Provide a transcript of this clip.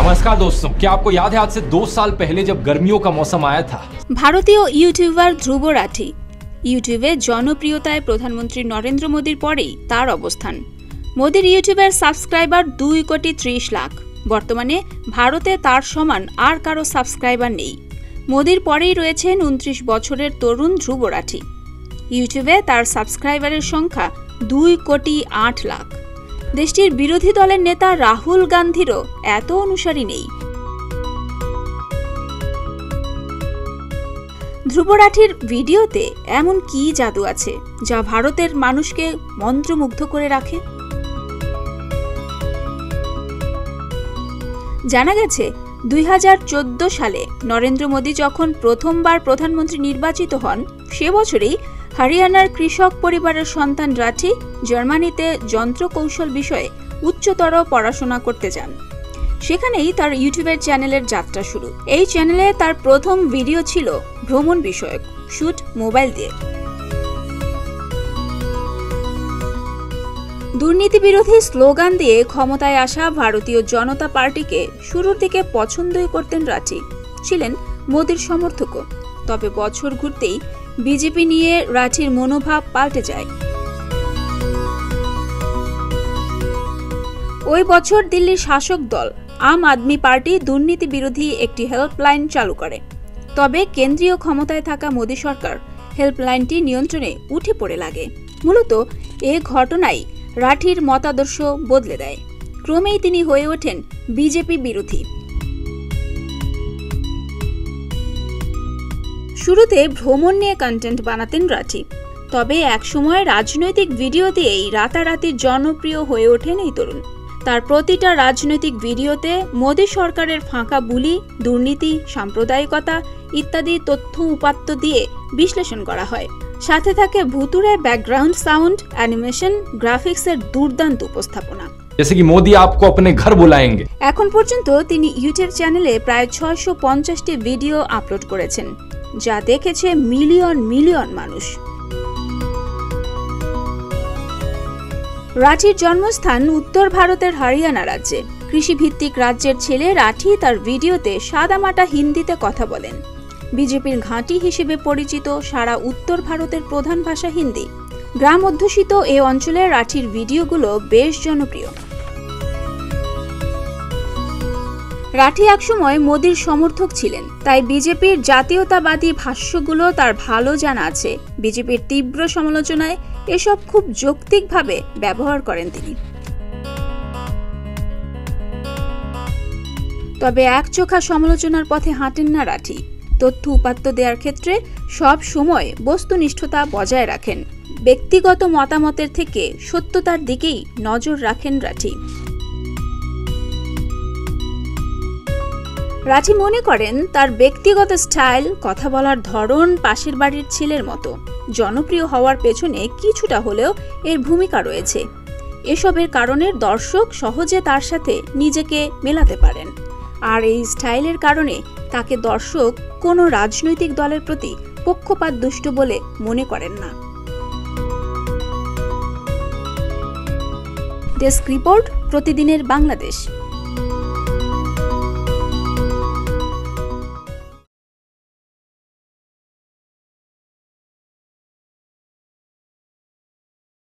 नमस्कार दोस्तों, क्या आपको याद है आज से 2 साल पहले जब गर्मियों का मौसम आया था? ভারতীয় ইউটিউবার ধ্রুব রাঠি ইউটিউবে জনপ্রিয়তায় প্রধানমন্ত্রী নরেন্দ্র মোদীর পরেই তার অবস্থান। মোদীর ইউটিউবের সাবস্ক্রাইবার 2,30 লাখ। বর্তমানে ভারতে তার সমান আর কারো সাবস্ক্রাইবার নেই। মোদীর পরেই রয়েছেন 29 বছরের তরুণ ধ্রুব রাঠি। ইউটিউবে তার সাবস্ক্রাইবারের সংখ্যা 2,08 লাখ। দেশটির বিরোধী দলের নেতা রাহুল গান্ধীরও এত অনুসারী নেই। ধ্রুব রাঠির ভিডিওতে এমন কি জাদু আছে যা ভারতের মানুষকে মন্ত্রমুগ্ধ করে রাখে? জানা গেছে 2014 সালে নরেন্দ্র মোদী যখন প্রথমবার প্রধানমন্ত্রী নির্বাচিত হন, সে বছরেই হরিয়ানার কৃষক পরিবারের সন্তান রাঠি জার্মানিতে যন্ত্রকৌশল বিষয়ে উচ্চতর পড়াশোনা করতে যান। সেখানেই তার ইউটিউবের চ্যানেলের যাত্রা শুরু। এই চ্যানেলে তার প্রথম ভিডিও ছিল ভ্রমণ বিষয়ক, শুট মোবাইল দিয়ে। দুর্নীতি বিরোধী স্লোগান দিয়ে ক্ষমতায় আসা ভারতীয় জনতা পার্টিকে শুরুর দিকে পছন্দই করতেন রাঠি, ছিলেন মোদীর সমর্থকও। তবে বছর ঘুরতেই বিজেপি নিয়ে রাঠির মনোভাব পাল্টে যায়। ওই বছর দিল্লির শাসক দল আম আদমি পার্টি দুর্নীতি বিরোধী একটি হেল্পলাইন চালু করে। তবে কেন্দ্রীয় ক্ষমতায় থাকা মোদী সরকার হেল্পলাইনটি নিয়ন্ত্রণে উঠে পড়ে লাগে। মূলত এ ঘটনাই রাঠির মতাদর্শ বদলে দেয়। ক্রমেই তিনি হয়ে ওঠেন বিজেপি বিরোধী। শুরুতে ভ্রমণ নিয়ে কন্টেন্ট বানাতেন রাঠি, তবে একসময় রাজনৈতিক ভিডিও দিয়েই রাতারাতি জনপ্রিয় হয়ে ওঠেন এই তরুণ। তার প্রতিটা রাজনৈতিক ভিডিওতে মোদী সরকারের ফাঁকা বুলি, দুর্নীতি, সাম্প্রদায়িকতা ইত্যাদি তথ্য উপাত্ত দিয়ে বিশ্লেষণ করা হয়। সাথে থাকে ভুতুড়ে ব্যাকগ্রাউন্ড সাউন্ড, অ্যানিমেশন, গ্রাফিক্সের দুর্দান্ত উপস্থাপনা। जैसे कि मोदी आपको अपने घर बुलाएंगे। এখন পর্যন্ত তিনি ইউটিউব চ্যানেলে প্রায় 650টি ভিডিও আপলোড করেছেন, যা দেখেছে মিলিয়ন মিলিয়ন মানুষ। রাঠির জন্মস্থান উত্তর ভারতের হরিয়ানা রাজ্যে। কৃষিভিত্তিক রাজ্যের ছেলে রাঠি তার ভিডিওতে সাদামাটা হিন্দিতে কথা বলেন। বিজেপির ঘাঁটি হিসেবে পরিচিত সারা উত্তর ভারতের প্রধান ভাষা হিন্দি। গ্রাম অধ্যুষিত এ অঞ্চলে রাঠির ভিডিওগুলো বেশ জনপ্রিয়। রাঠি একসময় মোদীর সমর্থক ছিলেন, তাই বিজেপির জাতীয়তাবাদী ভাষ্যগুলো তার ভালো জানা আছে। বিজেপির তীব্র সমালোচনায় এসব খুব যৌক্তিকভাবে ব্যবহার করেন তিনি। তবে একচোখা সমালোচনার পথে হাঁটেন না রাঠি। তথ্য উপাত্ত দেওয়ার ক্ষেত্রে সব সময় বস্তুনিষ্ঠতা বজায় রাখেন। ব্যক্তিগত মতামতের থেকে সত্যতার দিকেই নজর রাখেন রাঠি। রাঠি মনে করেন তার ব্যক্তিগত স্টাইল, কথা বলার ধরন পাশের বাড়ির ছেলের মতো। জনপ্রিয় হওয়ার পেছনে কিছুটা হলেও এর ভূমিকা রয়েছে। এসবের কারণে দর্শক সহজে তার সাথে নিজেকে মেলাতে পারেন। আর এই স্টাইলের কারণে তাকে দর্শক কোনো রাজনৈতিক দলের প্রতি পক্ষপাত দুষ্ট বলে মনে করেন না। ডেস্ক রিপোর্ট, প্রতিদিনের বাংলাদেশ।